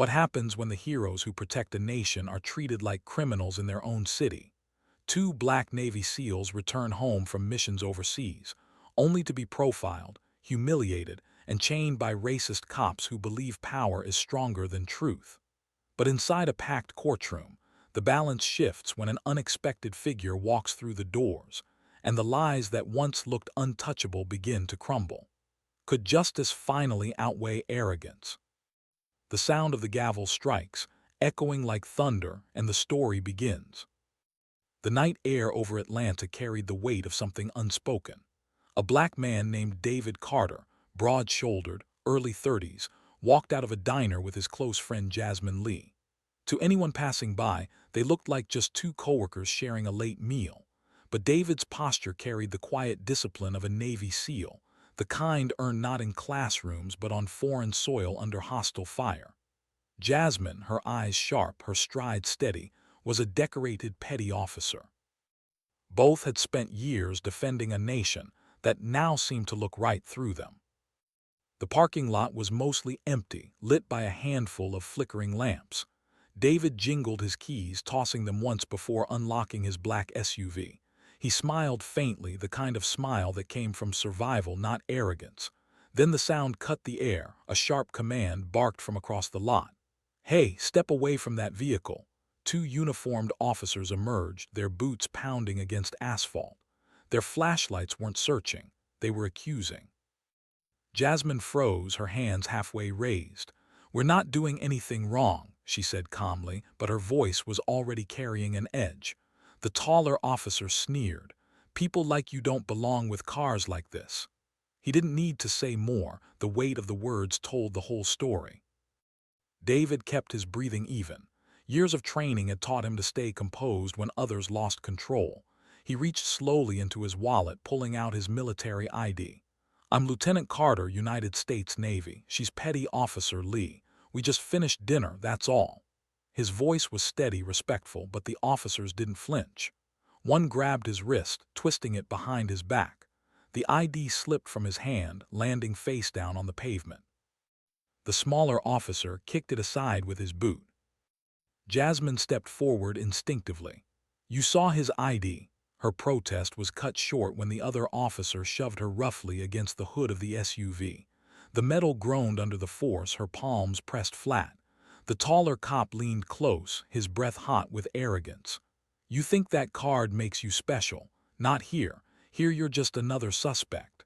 What happens when the heroes who protect a nation are treated like criminals in their own city? Two black Navy SEALs return home from missions overseas, only to be profiled, humiliated, and chained by racist cops who believe power is stronger than truth. But inside a packed courtroom, the balance shifts when an unexpected figure walks through the doors, and the lies that once looked untouchable begin to crumble. Could justice finally outweigh arrogance? The sound of the gavel strikes, echoing like thunder, and the story begins. The night air over Atlanta carried the weight of something unspoken. A black man named David Carter, broad-shouldered, early 30s, walked out of a diner with his close friend Jasmine Lee. To anyone passing by, they looked like just two coworkers sharing a late meal. But David's posture carried the quiet discipline of a Navy SEAL, the kind earned not in classrooms but on foreign soil under hostile fire. Jasmine, her eyes sharp, her stride steady, was a decorated petty officer. Both had spent years defending a nation that now seemed to look right through them. The parking lot was mostly empty, lit by a handful of flickering lamps. David jingled his keys, tossing them once before unlocking his black SUV. He smiled faintly, the kind of smile that came from survival, not arrogance. Then the sound cut the air. A sharp command barked from across the lot. "Hey, step away from that vehicle." Two uniformed officers emerged, their boots pounding against asphalt. Their flashlights weren't searching, they were accusing. Jasmine froze, her hands halfway raised. "We're not doing anything wrong," she said calmly, but her voice was already carrying an edge. The taller officer sneered. "People like you don't belong with cars like this." He didn't need to say more, the weight of the words told the whole story. David kept his breathing even. Years of training had taught him to stay composed when others lost control. He reached slowly into his wallet, pulling out his military ID. "I'm Lieutenant Carter, United States Navy. She's Petty Officer Lee. We just finished dinner, that's all." His voice was steady, respectful, but the officers didn't flinch. One grabbed his wrist, twisting it behind his back. The ID slipped from his hand, landing face down on the pavement. The smaller officer kicked it aside with his boot. Jasmine stepped forward instinctively. "You saw his ID." Her protest was cut short when the other officer shoved her roughly against the hood of the SUV. The metal groaned under the force, her palms pressed flat. The taller cop leaned close, his breath hot with arrogance. "You think that card makes you special? Not here. Here you're just another suspect."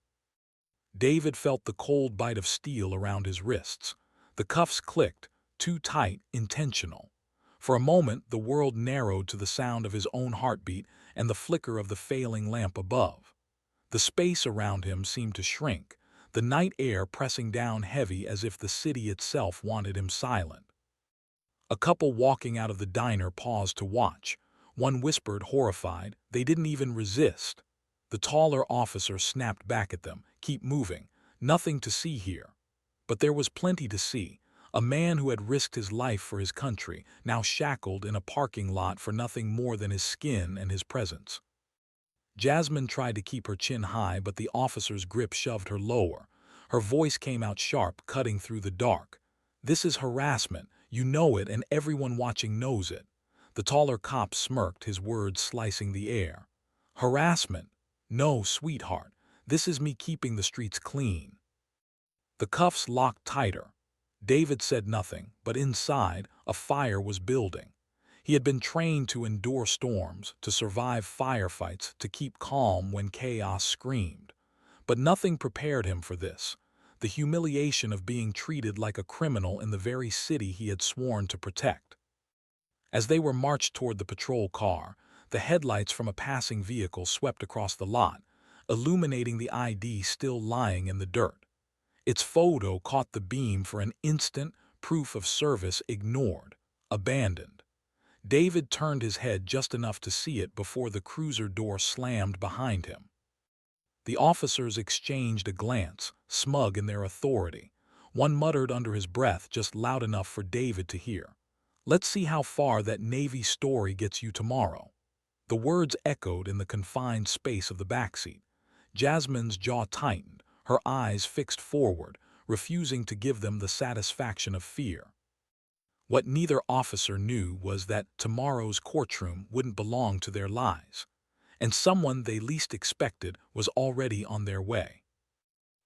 David felt the cold bite of steel around his wrists. The cuffs clicked, too tight, intentional. For a moment, the world narrowed to the sound of his own heartbeat and the flicker of the failing lamp above. The space around him seemed to shrink, the night air pressing down heavy as if the city itself wanted him silent. A couple walking out of the diner paused to watch. One whispered, horrified, "They didn't even resist." The taller officer snapped back at them, "Keep moving. Nothing to see here." But there was plenty to see. A man who had risked his life for his country, now shackled in a parking lot for nothing more than his skin and his presence. Jasmine tried to keep her chin high, but the officer's grip shoved her lower. Her voice came out sharp, cutting through the dark. "This is harassment. You know it, and everyone watching knows it." The taller cop smirked, his words slicing the air. "Harassment? No, sweetheart. This is me keeping the streets clean." The cuffs locked tighter. David said nothing, but inside, a fire was building. He had been trained to endure storms, to survive firefights, to keep calm when chaos screamed. But nothing prepared him for this, the humiliation of being treated like a criminal in the very city he had sworn to protect. As they were marched toward the patrol car, the headlights from a passing vehicle swept across the lot, illuminating the ID still lying in the dirt. Its photo caught the beam for an instant, proof of service ignored, abandoned. David turned his head just enough to see it before the cruiser door slammed behind him. The officers exchanged a glance, smug in their authority. One muttered under his breath, just loud enough for David to hear, "Let's see how far that Navy story gets you tomorrow." The words echoed in the confined space of the backseat. Jasmine's jaw tightened, her eyes fixed forward, refusing to give them the satisfaction of fear. What neither officer knew was that tomorrow's courtroom wouldn't belong to their lives, and someone they least expected was already on their way.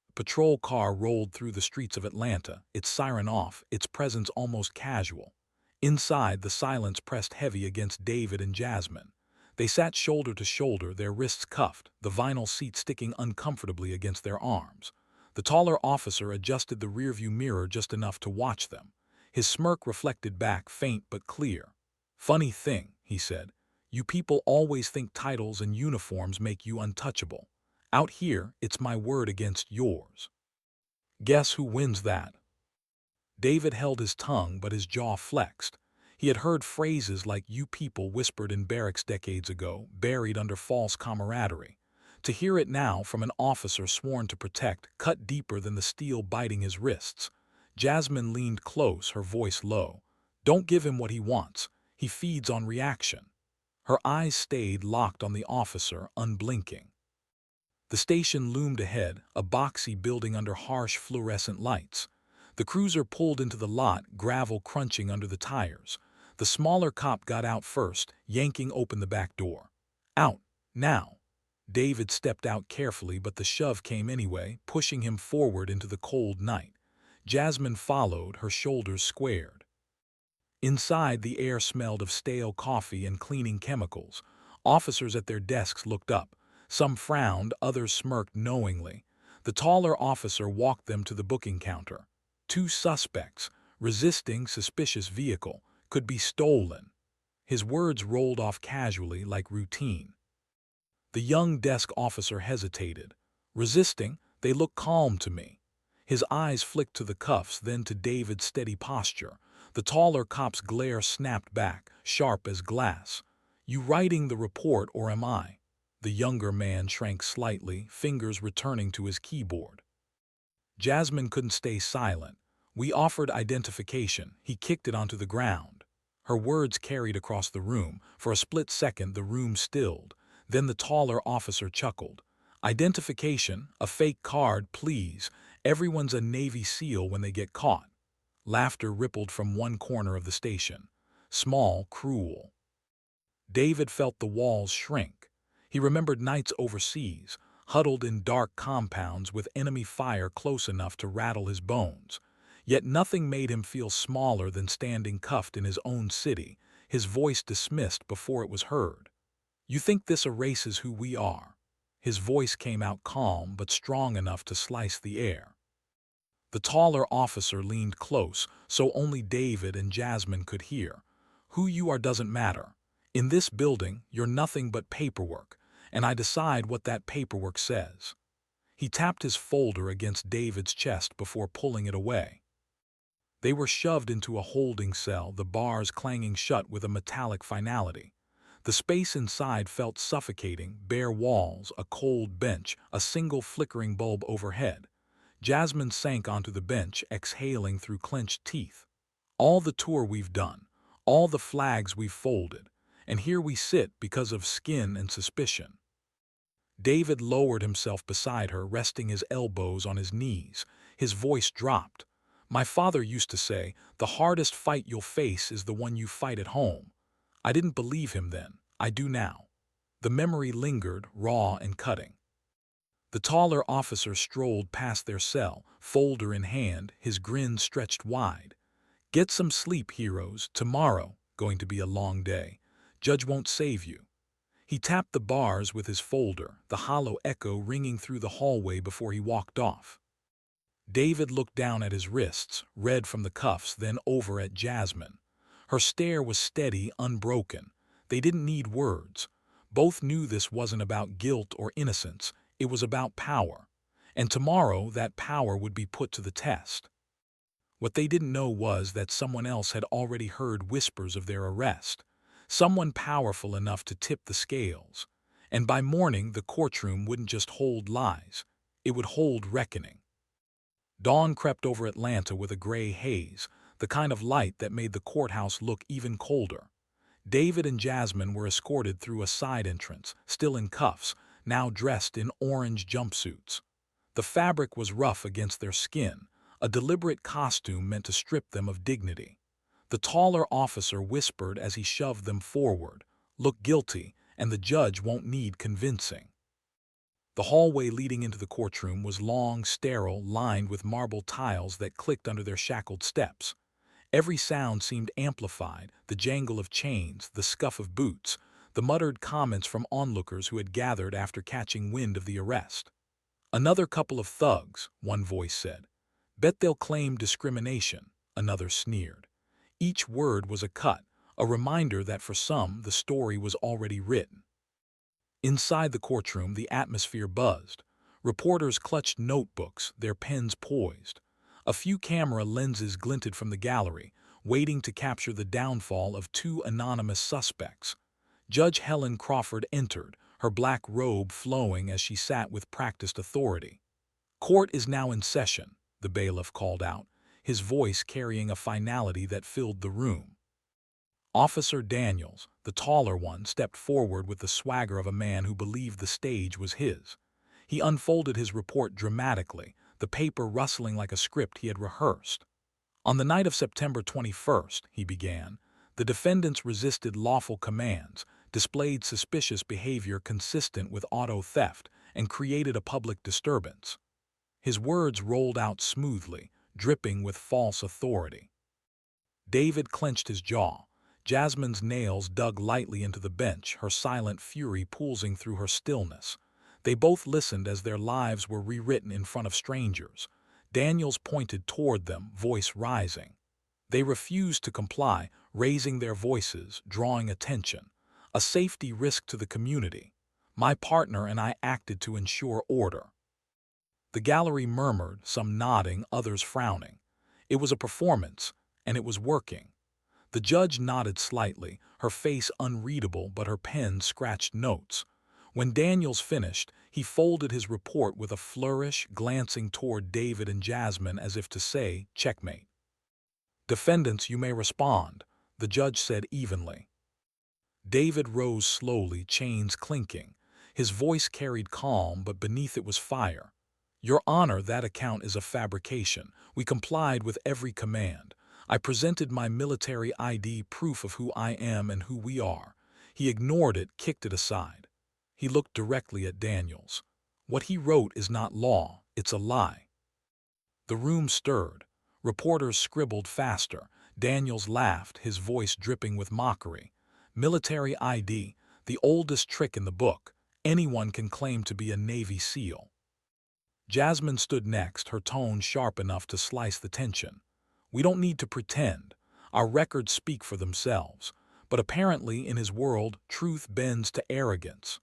A patrol car rolled through the streets of Atlanta, its siren off, its presence almost casual. Inside, the silence pressed heavy against David and Jasmine. They sat shoulder to shoulder, their wrists cuffed, the vinyl seat sticking uncomfortably against their arms. The taller officer adjusted the rearview mirror just enough to watch them. His smirk reflected back, faint but clear. "Funny thing," he said. "You people always think titles and uniforms make you untouchable. Out here, it's my word against yours. Guess who wins that?" David held his tongue, but his jaw flexed. He had heard phrases like "you people" whispered in barracks decades ago, buried under false camaraderie. To hear it now from an officer sworn to protect cut deeper than the steel biting his wrists. Jasmine leaned close, her voice low. "Don't give him what he wants. He feeds on reaction." Her eyes stayed locked on the officer, unblinking. The station loomed ahead, a boxy building under harsh fluorescent lights. The cruiser pulled into the lot, gravel crunching under the tires. The smaller cop got out first, yanking open the back door. "Out, now." David stepped out carefully, but the shove came anyway, pushing him forward into the cold night. Jasmine followed, her shoulders squared. Inside, the air smelled of stale coffee and cleaning chemicals. Officers at their desks looked up. Some frowned, others smirked knowingly. The taller officer walked them to the booking counter. Two suspects, resisting suspicious vehicle, could be stolen. His words rolled off casually like routine. The young desk officer hesitated. "Resisting, they look calm to me." His eyes flicked to the cuffs, then to David's steady posture. The taller cop's glare snapped back, sharp as glass. "You writing the report, or am I?" The younger man shrank slightly, fingers returning to his keyboard. Jasmine couldn't stay silent. "We offered identification." He kicked it onto the ground. Her words carried across the room. For a split second, the room stilled. Then the taller officer chuckled. "Identification? A fake card, please. Everyone's a Navy SEAL when they get caught." Laughter rippled from one corner of the station. Small, cruel. David felt the walls shrink. He remembered nights overseas, huddled in dark compounds with enemy fire close enough to rattle his bones. Yet nothing made him feel smaller than standing cuffed in his own city, his voice dismissed before it was heard. "You think this erases who we are?" His voice came out calm but strong enough to slice the air. The taller officer leaned close, so only David and Jasmine could hear. "Who you are doesn't matter. In this building, you're nothing but paperwork, and I decide what that paperwork says." He tapped his folder against David's chest before pulling it away. They were shoved into a holding cell, the bars clanging shut with a metallic finality. The space inside felt suffocating, bare walls, a cold bench, a single flickering bulb overhead. Jasmine sank onto the bench, exhaling through clenched teeth. "All the tour we've done, all the flags we've folded, and here we sit because of skin and suspicion." David lowered himself beside her, resting his elbows on his knees. His voice dropped. "My father used to say, the hardest fight you'll face is the one you fight at home." I didn't believe him then. I do now. The memory lingered, raw and cutting. The taller officer strolled past their cell, folder in hand, his grin stretched wide. "Get some sleep, heroes. Tomorrow, going to be a long day. Judge won't save you." He tapped the bars with his folder, the hollow echo ringing through the hallway before he walked off. David looked down at his wrists, red from the cuffs, then over at Jasmine. Her stare was steady, unbroken. They didn't need words. Both knew this wasn't about guilt or innocence. It was about power. And tomorrow, that power would be put to the test. What they didn't know was that someone else had already heard whispers of their arrest. Someone powerful enough to tip the scales. And by morning, the courtroom wouldn't just hold lies. It would hold reckoning. Dawn crept over Atlanta with a gray haze, the kind of light that made the courthouse look even colder. David and Jasmine were escorted through a side entrance, still in cuffs, now dressed in orange jumpsuits. The fabric was rough against their skin, a deliberate costume meant to strip them of dignity. The taller officer whispered as he shoved them forward, "Look guilty, and the judge won't need convincing." The hallway leading into the courtroom was long, sterile, lined with marble tiles that clicked under their shackled steps. Every sound seemed amplified, the jangle of chains, the scuff of boots, the muttered comments from onlookers who had gathered after catching wind of the arrest. "Another couple of thugs," one voice said. "Bet they'll claim discrimination," another sneered. Each word was a cut, a reminder that for some the story was already written. Inside the courtroom, the atmosphere buzzed. Reporters clutched notebooks, their pens poised. A few camera lenses glinted from the gallery, waiting to capture the downfall of two anonymous suspects. Judge Helen Crawford entered, her black robe flowing as she sat with practiced authority. "Court is now in session," the bailiff called out, his voice carrying a finality that filled the room. Officer Daniels, the taller one, stepped forward with the swagger of a man who believed the stage was his. He unfolded his report dramatically, the paper rustling like a script he had rehearsed. "On the night of September 21st, he began, the defendants resisted lawful commands, displayed suspicious behavior consistent with auto theft, and created a public disturbance." His words rolled out smoothly, dripping with false authority. David clenched his jaw. Jasmine's nails dug lightly into the bench, her silent fury pulsing through her stillness. They both listened as their lives were rewritten in front of strangers. Daniels pointed toward them, voice rising. They refused to comply, raising their voices, drawing attention. "A safety risk to the community. My partner and I acted to ensure order." The gallery murmured, some nodding, others frowning. It was a performance, and it was working. The judge nodded slightly, her face unreadable but her pen scratched notes. When Daniels finished, he folded his report with a flourish, glancing toward David and Jasmine as if to say, "Checkmate." "Defendants, you may respond," the judge said evenly. David rose slowly, chains clinking. His voice carried calm, but beneath it was fire. "Your Honor, that account is a fabrication. We complied with every command. I presented my military ID, proof of who I am and who we are." He ignored it, kicked it aside. He looked directly at Daniels. "What he wrote is not law, it's a lie." The room stirred. Reporters scribbled faster. Daniels laughed, his voice dripping with mockery. "Military ID, the oldest trick in the book. Anyone can claim to be a Navy SEAL." Jasmine stood next, her tone sharp enough to slice the tension. "We don't need to pretend. Our records speak for themselves. But apparently, in his world, truth bends to arrogance."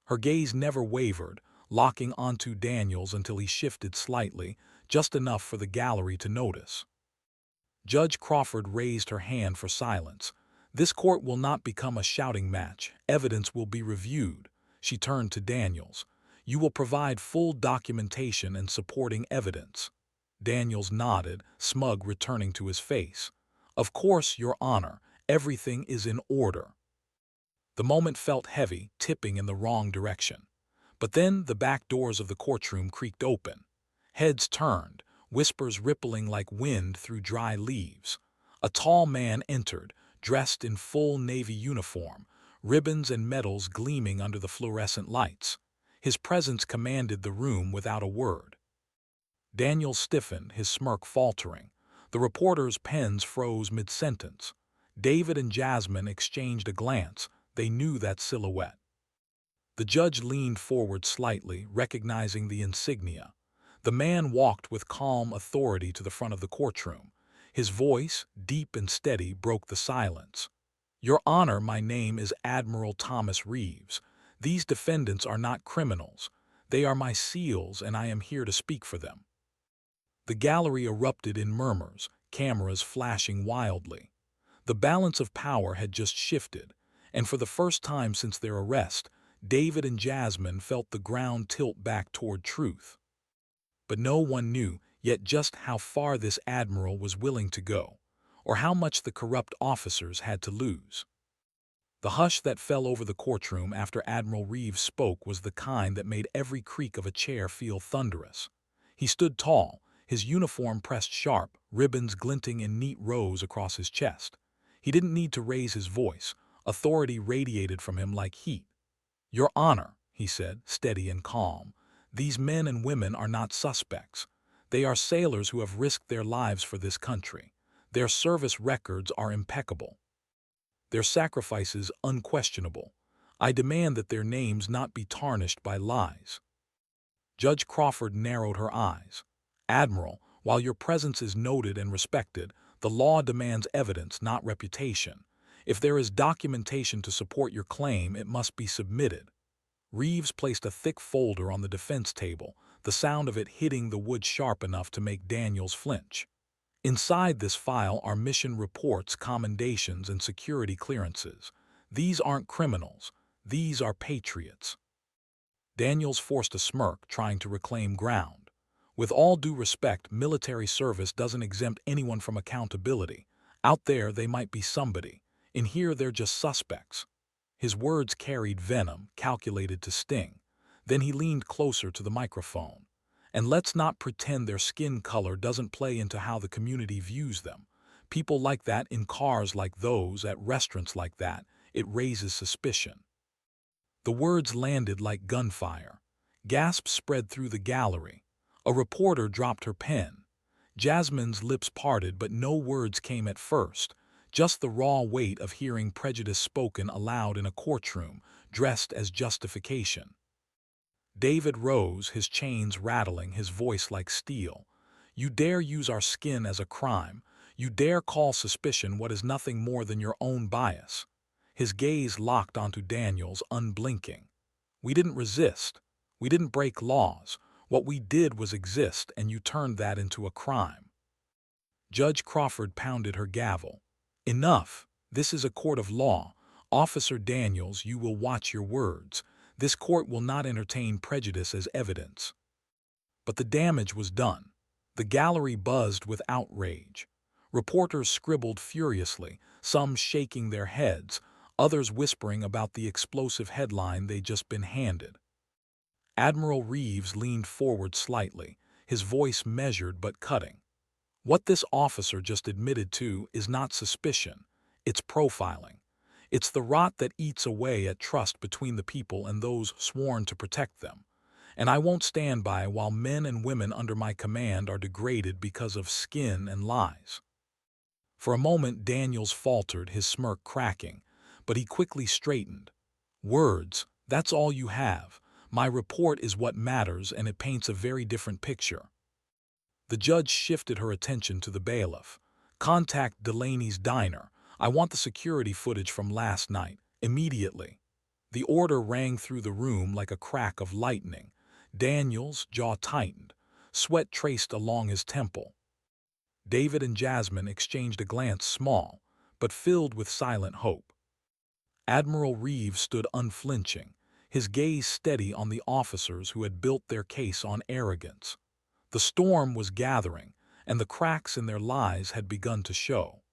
Her gaze never wavered, locking onto Daniels until he shifted slightly, just enough for the gallery to notice. Judge Crawford raised her hand for silence. "This court will not become a shouting match. Evidence will be reviewed." She turned to Daniels. "You will provide full documentation and supporting evidence." Daniels nodded, smug returning to his face. "Of course, Your Honor, everything is in order." The moment felt heavy, tipping in the wrong direction. But then the back doors of the courtroom creaked open. Heads turned, whispers rippling like wind through dry leaves. A tall man entered, dressed in full Navy uniform, ribbons and medals gleaming under the fluorescent lights. His presence commanded the room without a word. Daniels stiffened, his smirk faltering. The reporters' pens froze mid-sentence. David and Jasmine exchanged a glance. They knew that silhouette. The judge leaned forward slightly, recognizing the insignia. The man walked with calm authority to the front of the courtroom. His voice, deep and steady, broke the silence. "Your Honor, my name is Admiral Thomas Reeves. These defendants are not criminals. They are my SEALs, and I am here to speak for them." The gallery erupted in murmurs, cameras flashing wildly. The balance of power had just shifted, and for the first time since their arrest, David and Jasmine felt the ground tilt back toward truth. But no one knew yet just how far this admiral was willing to go, or how much the corrupt officers had to lose. The hush that fell over the courtroom after Admiral Reeves spoke was the kind that made every creak of a chair feel thunderous. He stood tall, his uniform pressed sharp, ribbons glinting in neat rows across his chest. He didn't need to raise his voice. Authority radiated from him like heat. "Your Honor," he said, steady and calm, "these men and women are not suspects. They are sailors who have risked their lives for this country. Their service records are impeccable. Their sacrifices unquestionable. I demand that their names not be tarnished by lies." Judge Crawford narrowed her eyes. "Admiral, while your presence is noted and respected, the law demands evidence, not reputation. If there is documentation to support your claim, it must be submitted." Reeves placed a thick folder on the defense table, the sound of it hitting the wood sharp enough to make Daniels flinch. "Inside this file are mission reports, commendations, and security clearances. These aren't criminals. These are patriots." Daniels forced a smirk, trying to reclaim ground. "With all due respect, military service doesn't exempt anyone from accountability. Out there, they might be somebody. In here, they're just suspects." His words carried venom, calculated to sting. Then he leaned closer to the microphone. "And let's not pretend their skin color doesn't play into how the community views them. People like that in cars like those, at restaurants like that, it raises suspicion." The words landed like gunfire. Gasps spread through the gallery. A reporter dropped her pen. Jasmine's lips parted, but no words came at first, just the raw weight of hearing prejudice spoken aloud in a courtroom, dressed as justification. David rose, his chains rattling, his voice like steel. "You dare use our skin as a crime. You dare call suspicion what is nothing more than your own bias." His gaze locked onto Daniels, unblinking. "We didn't resist. We didn't break laws. What we did was exist, and you turned that into a crime." Judge Crawford pounded her gavel. "Enough. This is a court of law. Officer Daniels, you will watch your words. This court will not entertain prejudice as evidence." But the damage was done. The gallery buzzed with outrage. Reporters scribbled furiously, some shaking their heads, others whispering about the explosive headline they'd just been handed. Admiral Reeves leaned forward slightly, his voice measured but cutting. "What this officer just admitted to is not suspicion, it's profiling. It's the rot that eats away at trust between the people and those sworn to protect them. And I won't stand by while men and women under my command are degraded because of skin and lies." For a moment Daniels faltered, his smirk cracking, but he quickly straightened. "Words, that's all you have. My report is what matters, and it paints a very different picture." The judge shifted her attention to the bailiff. "Contact Delaney's diner. I want the security footage from last night, immediately." The order rang through the room like a crack of lightning. Daniels' jaw tightened. Sweat traced along his temple. David and Jasmine exchanged a glance small, but filled with silent hope. Admiral Reeves stood unflinching, his gaze steady on the officers who had built their case on arrogance. The storm was gathering, and the cracks in their lies had begun to show.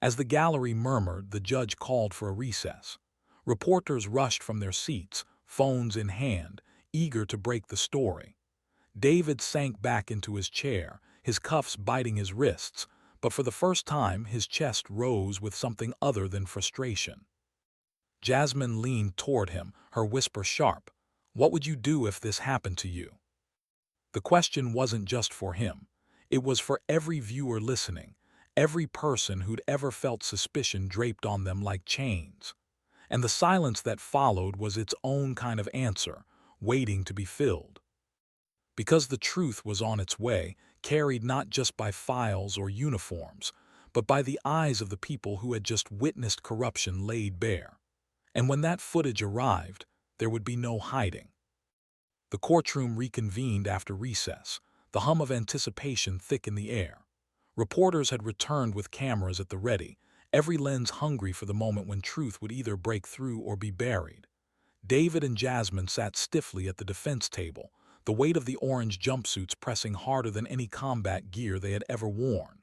As the gallery murmured, the judge called for a recess. Reporters rushed from their seats, phones in hand, eager to break the story. David sank back into his chair, his cuffs biting his wrists, but for the first time his chest rose with something other than frustration. Jasmine leaned toward him, her whisper sharp. "What would you do if this happened to you?" The question wasn't just for him. It was for every viewer listening, every person who'd ever felt suspicion draped on them like chains. And the silence that followed was its own kind of answer, waiting to be filled. Because the truth was on its way, carried not just by files or uniforms, but by the eyes of the people who had just witnessed corruption laid bare. And when that footage arrived, there would be no hiding. The courtroom reconvened after recess, the hum of anticipation thick in the air. Reporters had returned with cameras at the ready, every lens hungry for the moment when truth would either break through or be buried. David and Jasmine sat stiffly at the defense table, the weight of the orange jumpsuits pressing harder than any combat gear they had ever worn.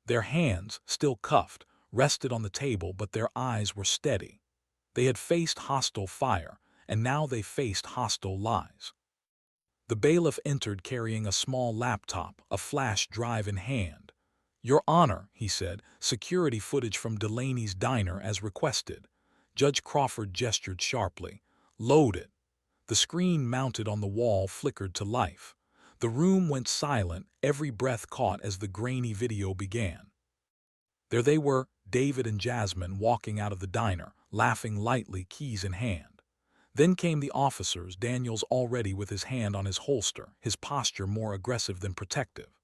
Their hands, still cuffed, rested on the table, but their eyes were steady. They had faced hostile fire, and now they faced hostile lies. The bailiff entered carrying a small laptop, a flash drive in hand. "Your Honor," he said, "security footage from Delaney's diner as requested." Judge Crawford gestured sharply. "Load it." The screen mounted on the wall flickered to life. The room went silent, every breath caught as the grainy video began. There they were, David and Jasmine, walking out of the diner, laughing lightly, keys in hand. Then came the officers, Daniels already with his hand on his holster, his posture more aggressive than protective.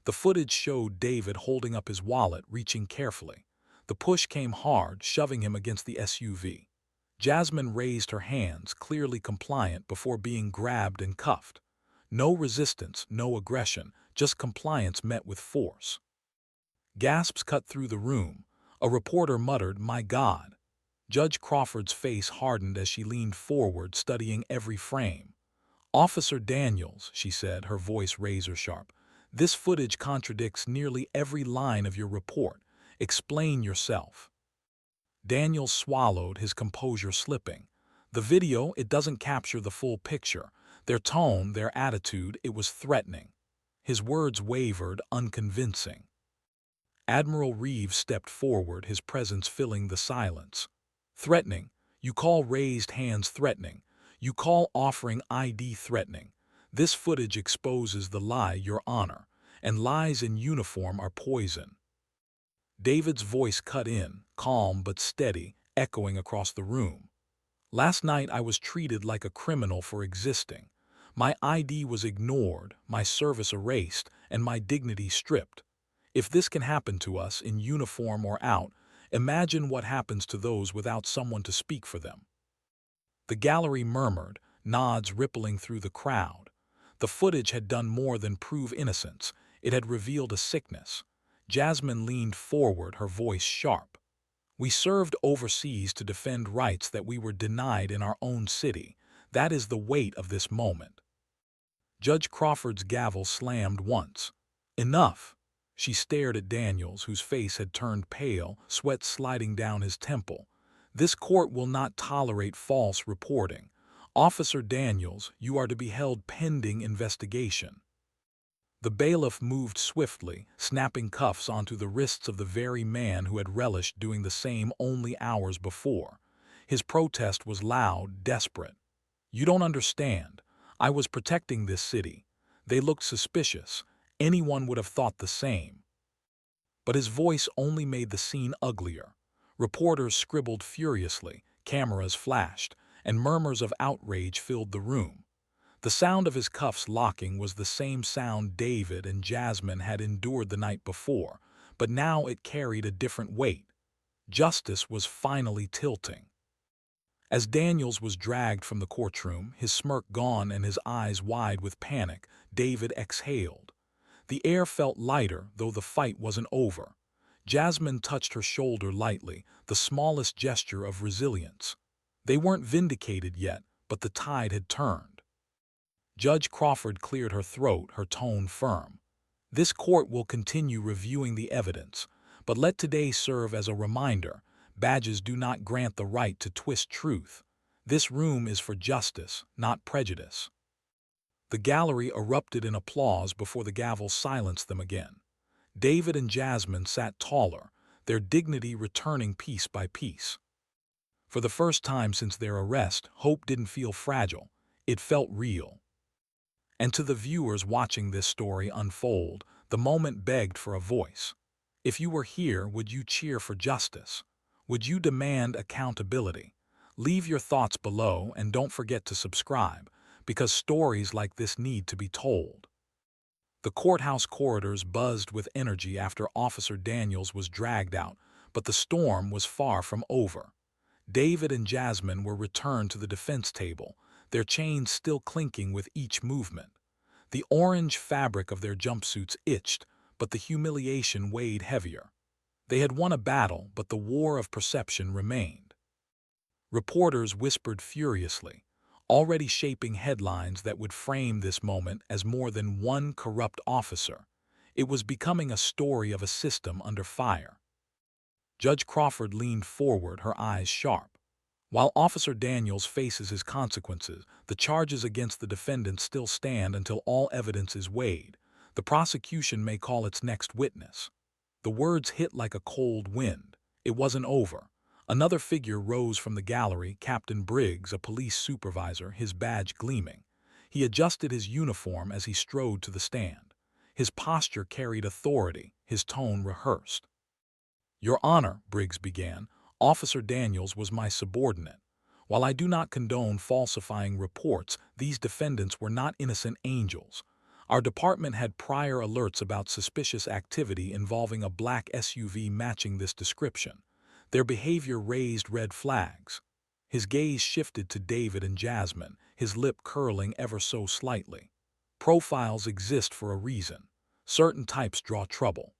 The footage showed David holding up his wallet, reaching carefully. The push came hard, shoving him against the SUV. Jasmine raised her hands, clearly compliant, before being grabbed and cuffed. No resistance, no aggression, just compliance met with force. Gasps cut through the room. A reporter muttered, "My God." Judge Crawford's face hardened as she leaned forward, studying every frame. "Officer Daniels," she said, her voice razor-sharp, "this footage contradicts nearly every line of your report. Explain yourself." Daniels swallowed, his composure slipping. "The video, it doesn't capture the full picture. Their tone, their attitude, it was threatening." His words wavered, unconvincing. Admiral Reeves stepped forward, his presence filling the silence. "Threatening? You call raised hands threatening? You call offering ID threatening? This footage exposes the lie, Your Honor, and lies in uniform are poison." David's voice cut in, calm but steady, echoing across the room. "Last night I was treated like a criminal for existing. My ID was ignored, my service erased, and my dignity stripped. If this can happen to us, in uniform or out, imagine what happens to those without someone to speak for them." The gallery murmured, nods rippling through the crowd. The footage had done more than prove innocence. It had revealed a sickness. Jasmine leaned forward, her voice sharp. "We served overseas to defend rights that we were denied in our own city. That is the weight of this moment." Judge Crawford's gavel slammed once. "Enough." She stared at Daniels, whose face had turned pale, sweat sliding down his temple. "This court will not tolerate false reporting. Officer Daniels, you are to be held pending investigation." The bailiff moved swiftly, snapping cuffs onto the wrists of the very man who had relished doing the same only hours before. His protest was loud, desperate. "You don't understand. I was protecting this city. They looked suspicious. Anyone would have thought the same." But his voice only made the scene uglier. Reporters scribbled furiously, cameras flashed, and murmurs of outrage filled the room. The sound of his cuffs locking was the same sound David and Jasmine had endured the night before, but now it carried a different weight. Justice was finally tilting. As Daniels was dragged from the courtroom, his smirk gone and his eyes wide with panic, David exhaled. The air felt lighter, though the fight wasn't over. Jasmine touched her shoulder lightly, the smallest gesture of resilience. They weren't vindicated yet, but the tide had turned. Judge Crawford cleared her throat, her tone firm. "This court will continue reviewing the evidence, but let today serve as a reminder. Badges do not grant the right to twist truth. This room is for justice, not prejudice." The gallery erupted in applause before the gavel silenced them again. David and Jasmine sat taller, their dignity returning piece by piece. For the first time since their arrest, hope didn't feel fragile. It felt real. And to the viewers watching this story unfold, the moment begged for a voice. If you were here, would you cheer for justice? Would you demand accountability? Leave your thoughts below and don't forget to subscribe, because stories like this need to be told. The courthouse corridors buzzed with energy after Officer Daniels was dragged out, but the storm was far from over. David and Jasmine were returned to the defense table, their chains still clinking with each movement. The orange fabric of their jumpsuits itched, but the humiliation weighed heavier. They had won a battle, but the war of perception remained. Reporters whispered furiously, already shaping headlines that would frame this moment as more than one corrupt officer. It was becoming a story of a system under fire. Judge Crawford leaned forward, her eyes sharp. While Officer Daniels faces his consequences, the charges against the defendant still stand until all evidence is weighed. The prosecution may call its next witness. The words hit like a cold wind. It wasn't over. Another figure rose from the gallery, Captain Briggs, a police supervisor, his badge gleaming. He adjusted his uniform as he strode to the stand. His posture carried authority, his tone rehearsed. "Your Honor," Briggs began, "Officer Daniels was my subordinate. While I do not condone falsifying reports, these defendants were not innocent angels. Our department had prior alerts about suspicious activity involving a black SUV matching this description. Their behavior raised red flags." His gaze shifted to David and Jasmine, his lip curling ever so slightly. "Profiles exist for a reason. Certain types draw trouble."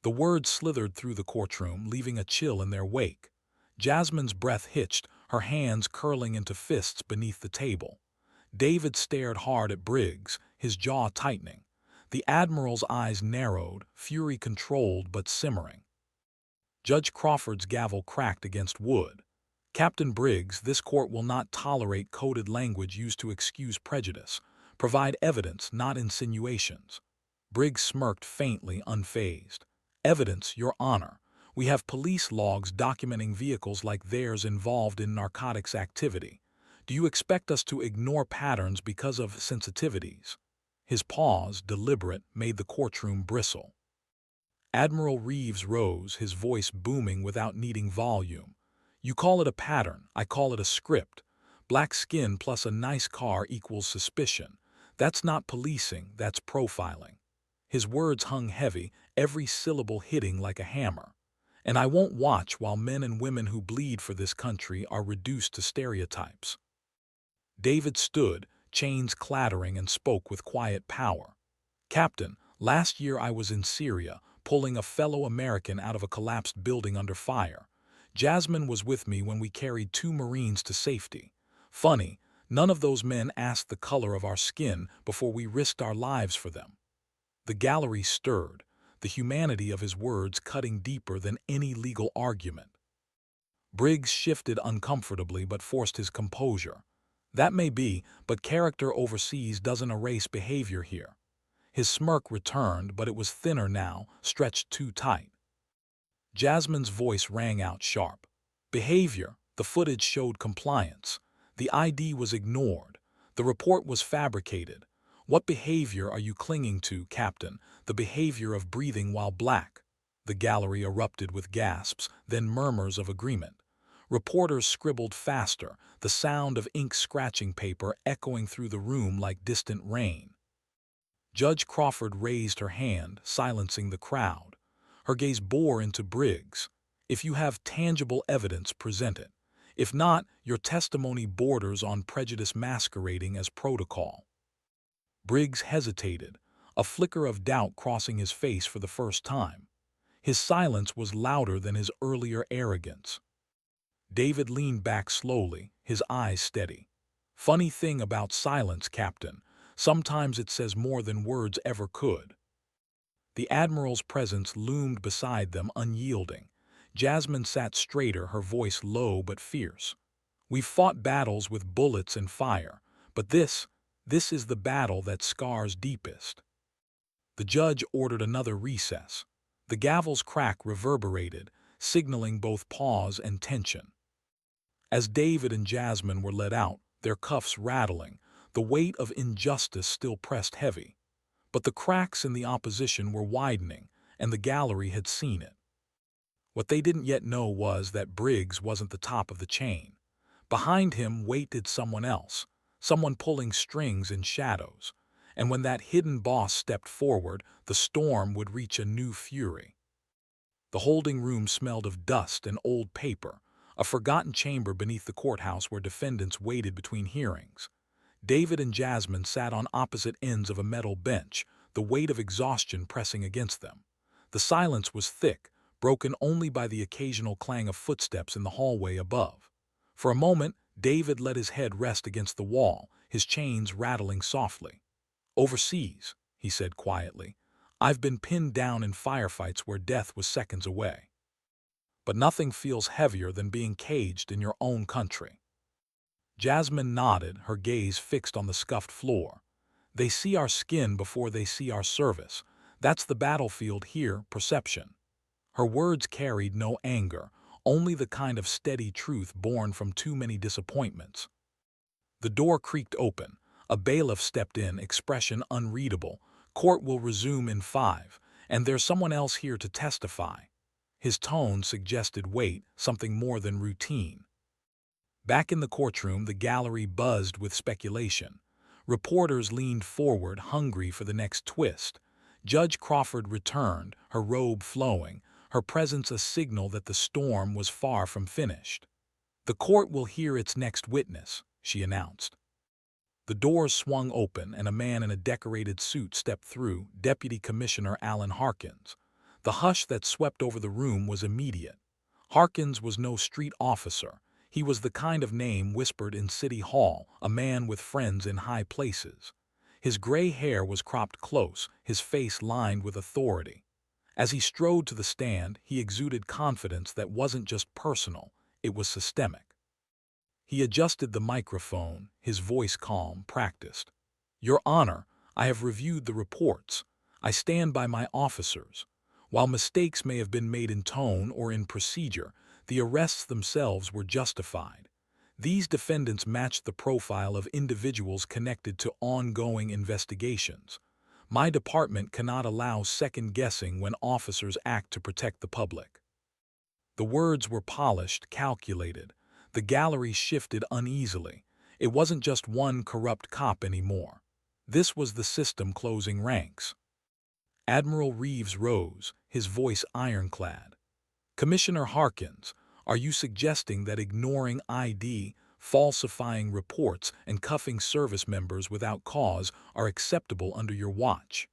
The words slithered through the courtroom, leaving a chill in their wake. Jasmine's breath hitched, her hands curling into fists beneath the table. David stared hard at Briggs, his jaw tightening. The Admiral's eyes narrowed, fury controlled but simmering. Judge Crawford's gavel cracked against wood. "Captain Briggs, this court will not tolerate coded language used to excuse prejudice. Provide evidence, not insinuations." Briggs smirked faintly, unfazed. "Evidence, Your Honor. We have police logs documenting vehicles like theirs involved in narcotics activity. Do you expect us to ignore patterns because of sensitivities?" His pause, deliberate, made the courtroom bristle. Admiral Reeves rose, his voice booming without needing volume. "You call it a pattern, I call it a script. Black skin plus a nice car equals suspicion. That's not policing, that's profiling." His words hung heavy, every syllable hitting like a hammer. "And I won't watch while men and women who bleed for this country are reduced to stereotypes." David stood, chains clattering, and spoke with quiet power. "Captain, last year I was in Syria, pulling a fellow American out of a collapsed building under fire. Jasmine was with me when we carried 2 Marines to safety. Funny, none of those men asked the color of our skin before we risked our lives for them." The gallery stirred, the humanity of his words cutting deeper than any legal argument. Briggs shifted uncomfortably but forced his composure. "That may be, but character overseas doesn't erase behavior here." His smirk returned, but it was thinner now, stretched too tight. Jasmine's voice rang out sharp. "Behavior, the footage showed compliance. The ID was ignored. The report was fabricated. What behavior are you clinging to, Captain? The behavior of breathing while black?" The gallery erupted with gasps, then murmurs of agreement. Reporters scribbled faster, the sound of ink scratching paper echoing through the room like distant rain. Judge Crawford raised her hand, silencing the crowd. Her gaze bore into Briggs. "If you have tangible evidence, present it. If not, your testimony borders on prejudice masquerading as protocol." Briggs hesitated, a flicker of doubt crossing his face for the first time. His silence was louder than his earlier arrogance. David leaned back slowly, his eyes steady. "Funny thing about silence, Captain. Sometimes it says more than words ever could." The Admiral's presence loomed beside them, unyielding. Jasmine sat straighter, her voice low but fierce. "We've fought battles with bullets and fire, but this is the battle that scars deepest." The judge ordered another recess. The gavel's crack reverberated, signaling both pause and tension. As David and Jasmine were led out, their cuffs rattling, the weight of injustice still pressed heavy. But the cracks in the opposition were widening, and the gallery had seen it. What they didn't yet know was that Briggs wasn't the top of the chain. Behind him waited someone else, someone pulling strings in shadows. And when that hidden boss stepped forward, the storm would reach a new fury. The holding room smelled of dust and old paper, a forgotten chamber beneath the courthouse where defendants waited between hearings. David and Jasmine sat on opposite ends of a metal bench, the weight of exhaustion pressing against them. The silence was thick, broken only by the occasional clang of footsteps in the hallway above. For a moment, David let his head rest against the wall, his chains rattling softly. "Overseas," he said quietly, "I've been pinned down in firefights where death was seconds away." but nothing feels heavier than being caged in your own country. Jasmine nodded, her gaze fixed on the scuffed floor. They see our skin before they see our service. That's the battlefield here, perception. Her words carried no anger, only the kind of steady truth born from too many disappointments. The door creaked open. A bailiff stepped in, expression unreadable. Court will resume in 5, and there's someone else here to testify. His tone suggested weight, something more than routine. Back in the courtroom, the gallery buzzed with speculation. Reporters leaned forward, hungry for the next twist. Judge Crawford returned, her robe flowing, her presence a signal that the storm was far from finished. "The court will hear its next witness," she announced. The doors swung open and a man in a decorated suit stepped through, Deputy Commissioner Alan Harkins. The hush that swept over the room was immediate. Harkins was no street officer. He was the kind of name whispered in City Hall, a man with friends in high places. His gray hair was cropped close, his face lined with authority. As he strode to the stand, he exuded confidence that wasn't just personal, it was systemic. He adjusted the microphone, his voice calm, practiced. "Your Honor, I have reviewed the reports. I stand by my officers. While mistakes may have been made in tone or in procedure, the arrests themselves were justified. These defendants matched the profile of individuals connected to ongoing investigations. My department cannot allow second-guessing when officers act to protect the public." The words were polished, calculated. The gallery shifted uneasily. It wasn't just one corrupt cop anymore. This was the system closing ranks. Admiral Reeves rose, his voice ironclad. "Commissioner Harkins, are you suggesting that ignoring ID, falsifying reports, and cuffing service members without cause are acceptable under your watch?"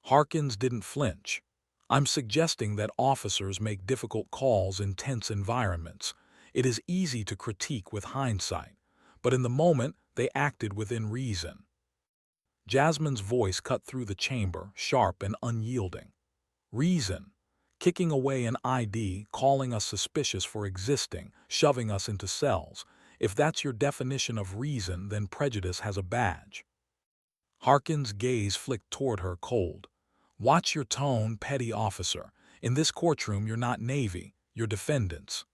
Harkins didn't flinch. "I'm suggesting that officers make difficult calls in tense environments. It is easy to critique with hindsight, but in the moment they acted within reason." Jasmine's voice cut through the chamber, sharp and unyielding. "Reason. Kicking away an ID, calling us suspicious for existing, shoving us into cells. If that's your definition of reason, then prejudice has a badge." Harkins' gaze flicked toward her, cold. "Watch your tone, petty officer. In this courtroom you're not Navy, you're defendants."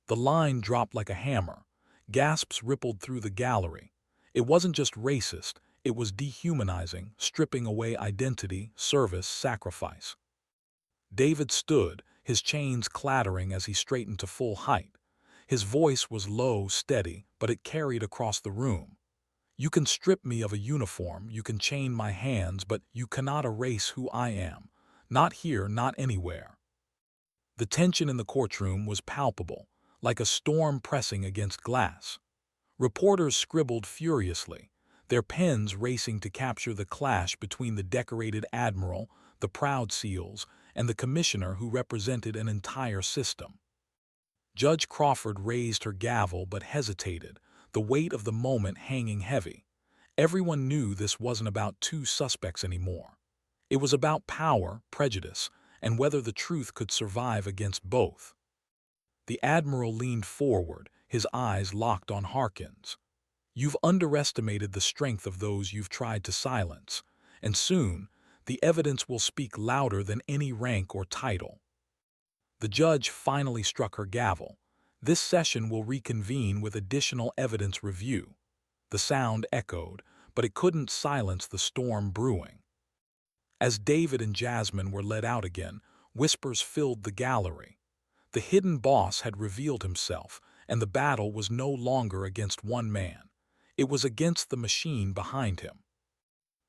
The line dropped like a hammer. Gasps rippled through the gallery. It wasn't just racist, it was dehumanizing, stripping away identity, service, sacrifice. David stood, his chains clattering as he straightened to full height. His voice was low, steady, but it carried across the room. "You can strip me of a uniform, you can chain my hands, but you cannot erase who I am. Not here, not anywhere." The tension in the courtroom was palpable, like a storm pressing against glass. Reporters scribbled furiously, their pens racing to capture the clash between the decorated Admiral, the proud SEALs, and the commissioner who represented an entire system. Judge Crawford raised her gavel but hesitated, the weight of the moment hanging heavy. Everyone knew this wasn't about two suspects anymore. It was about power, prejudice, and whether the truth could survive against both. The Admiral leaned forward, his eyes locked on Harkins. "You've underestimated the strength of those you've tried to silence, and soon, the evidence will speak louder than any rank or title." The judge finally struck her gavel. "This session will reconvene with additional evidence review." The sound echoed, but it couldn't silence the storm brewing. As David and Jasmine were led out again, whispers filled the gallery. The hidden boss had revealed himself, and the battle was no longer against one man. It was against the machine behind him.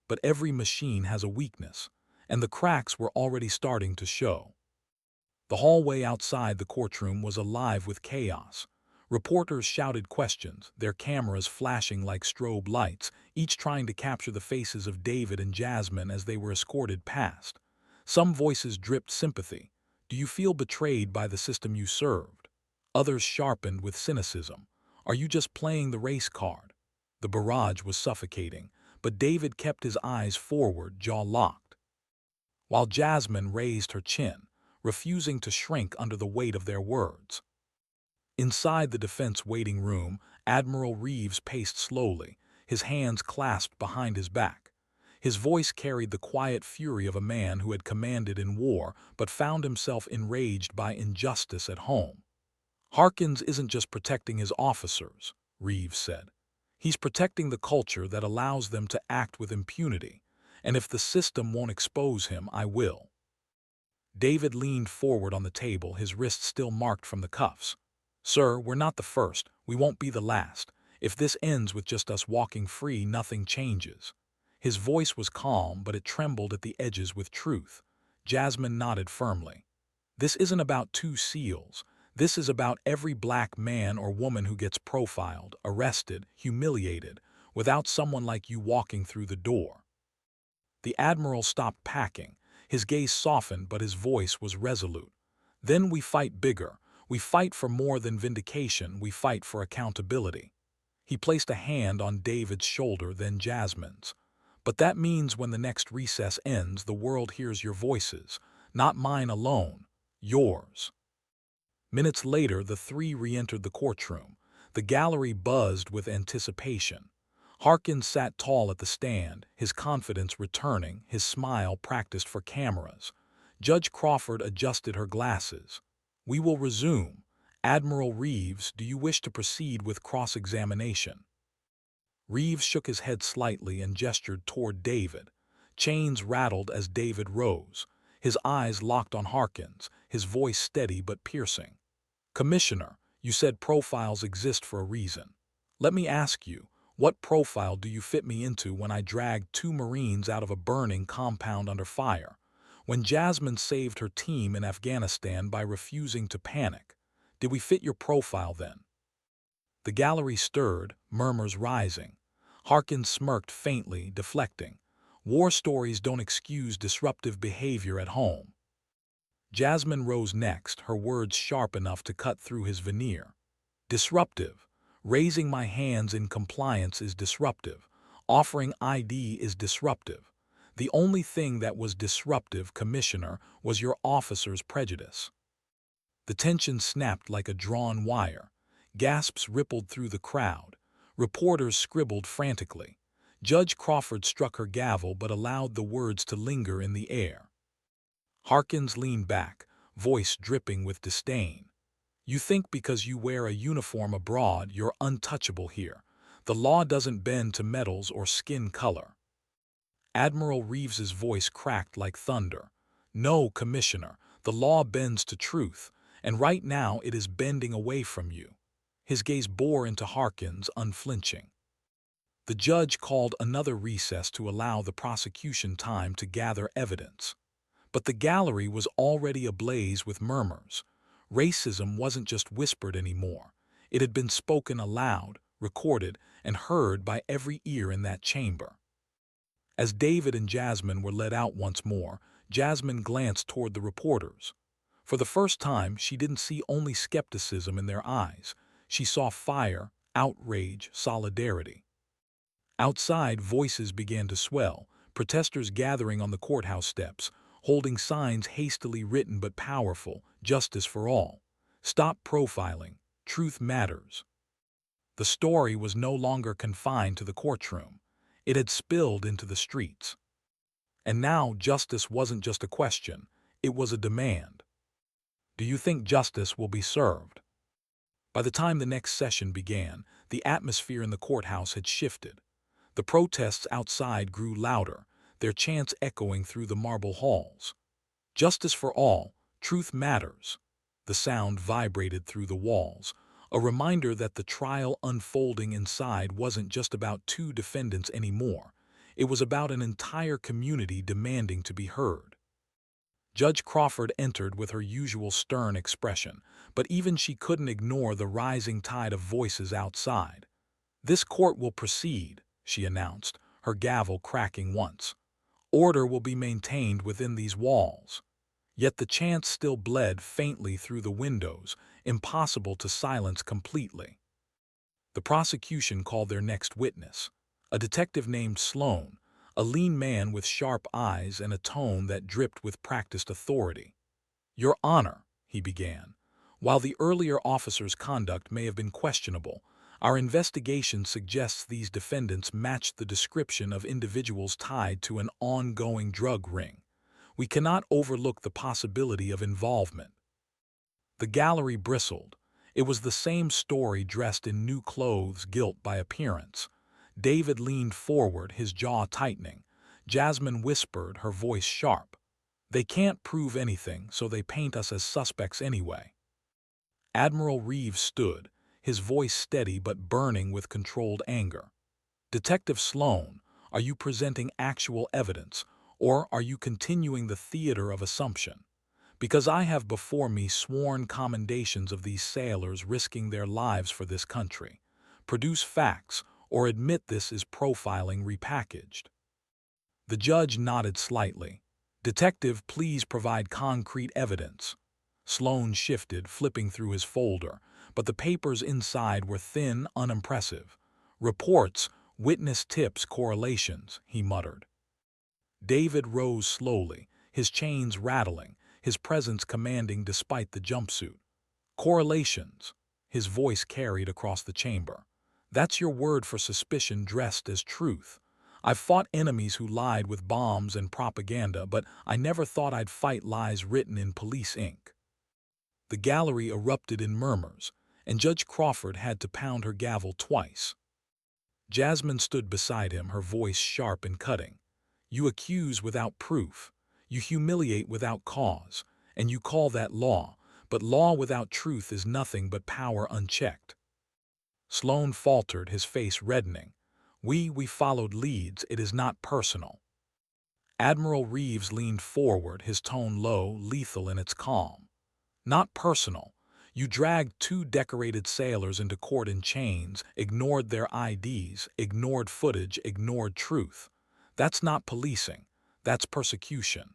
But every machine has a weakness, and the cracks were already starting to show. The hallway outside the courtroom was alive with chaos. Reporters shouted questions, their cameras flashing like strobe lights, each trying to capture the faces of David and Jasmine as they were escorted past. Some voices dripped sympathy. "Do you feel betrayed by the system you served?" Others sharpened with cynicism. "Are you just playing the race card?" The barrage was suffocating, but David kept his eyes forward, jaw locked. While Jasmine raised her chin, refusing to shrink under the weight of their words. Inside the defense waiting room, Admiral Reeves paced slowly, his hands clasped behind his back. His voice carried the quiet fury of a man who had commanded in war but found himself enraged by injustice at home. "Harkins isn't just protecting his officers," Reeves said. "He's protecting the culture that allows them to act with impunity, and if the system won't expose him, I will." David leaned forward on the table, his wrists still marked from the cuffs. "Sir, we're not the first. We won't be the last. If this ends with just us walking free, nothing changes." His voice was calm, but it trembled at the edges with truth. Jasmine nodded firmly. "This isn't about two SEALs. This is about every black man or woman who gets profiled, arrested, humiliated, without someone like you walking through the door." The Admiral stopped packing. His gaze softened, but his voice was resolute. "Then we fight bigger. We fight for more than vindication. We fight for accountability." He placed a hand on David's shoulder, then Jasmine's. "But that means when the next recess ends, the world hears your voices. Not mine alone. Yours." Minutes later, the three re-entered the courtroom. The gallery buzzed with anticipation. Harkins sat tall at the stand, his confidence returning, his smile practiced for cameras. Judge Crawford adjusted her glasses. "We will resume. Admiral Reeves, do you wish to proceed with cross-examination?" Reeves shook his head slightly and gestured toward David. Chains rattled as David rose. His eyes locked on Harkins, his voice steady but piercing. "Commissioner, you said profiles exist for a reason. Let me ask you, what profile do you fit me into when I dragged two Marines out of a burning compound under fire? When Jasmine saved her team in Afghanistan by refusing to panic? Did we fit your profile then?" The gallery stirred, murmurs rising. Harkins smirked faintly, deflecting. "War stories don't excuse disruptive behavior at home." Jasmine rose next, her words sharp enough to cut through his veneer. "Disruptive. Raising my hands in compliance is disruptive. Offering ID is disruptive. The only thing that was disruptive, Commissioner, was your officer's prejudice." The tension snapped like a drawn wire. Gasps rippled through the crowd. Reporters scribbled frantically. Judge Crawford struck her gavel but allowed the words to linger in the air. Harkins leaned back, voice dripping with disdain. "You think because you wear a uniform abroad you're untouchable here. The law doesn't bend to metals or skin color." Admiral Reeves's voice cracked like thunder. "No, Commissioner, the law bends to truth, and right now it is bending away from you." His gaze bore into Harkins, unflinching. The judge called another recess to allow the prosecution time to gather evidence. But the gallery was already ablaze with murmurs. Racism wasn't just whispered anymore. It had been spoken aloud, recorded, and heard by every ear in that chamber. As David and Jasmine were led out once more, Jasmine glanced toward the reporters. For the first time, she didn't see only skepticism in their eyes. She saw fire, outrage, solidarity. Outside, voices began to swell, protesters gathering on the courthouse steps, holding signs hastily written but powerful: "Justice for all. Stop profiling. Truth matters." The story was no longer confined to the courtroom. It had spilled into the streets. And now justice wasn't just a question, it was a demand. "Do you think justice will be served?" By the time the next session began, the atmosphere in the courthouse had shifted. The protests outside grew louder, their chants echoing through the marble halls. "Justice for all, truth matters." The sound vibrated through the walls, a reminder that the trial unfolding inside wasn't just about two defendants anymore. It was about an entire community demanding to be heard. Judge Crawford entered with her usual stern expression, but even she couldn't ignore the rising tide of voices outside. "This court will proceed," she announced, her gavel cracking once. "Order will be maintained within these walls." Yet the chants still bled faintly through the windows, impossible to silence completely. The prosecution called their next witness, a detective named Sloan, a lean man with sharp eyes and a tone that dripped with practiced authority. "Your Honor," he began, "while the earlier officer's conduct may have been questionable, our investigation suggests these defendants matched the description of individuals tied to an ongoing drug ring. We cannot overlook the possibility of involvement." The gallery bristled. It was the same story dressed in new clothes, guilt by appearance. David leaned forward, his jaw tightening. Jasmine whispered, her voice sharp. "They can't prove anything, so they paint us as suspects anyway." Admiral Reeves stood, his voice steady but burning with controlled anger. "Detective Sloan, are you presenting actual evidence, or are you continuing the theater of assumption? Because I have before me sworn commendations of these sailors risking their lives for this country. Produce facts, or admit this is profiling repackaged." The judge nodded slightly. "Detective, please provide concrete evidence." Sloan shifted, flipping through his folder, but the papers inside were thin, unimpressive. "Reports, witness tips, correlations," he muttered. David rose slowly, his chains rattling, his presence commanding despite the jumpsuit. "Correlations," his voice carried across the chamber. "That's your word for suspicion dressed as truth. I've fought enemies who lied with bombs and propaganda, but I never thought I'd fight lies written in police ink." The gallery erupted in murmurs, and Judge Crawford had to pound her gavel twice. Jasmine stood beside him, her voice sharp and cutting. "You accuse without proof. You humiliate without cause, and you call that law, but law without truth is nothing but power unchecked." Sloan faltered, his face reddening. We followed leads, it is not personal." Admiral Reeves leaned forward, his tone low, lethal in its calm. "Not personal. You dragged two decorated sailors into court in chains, ignored their IDs, ignored footage, ignored truth. That's not policing. That's persecution."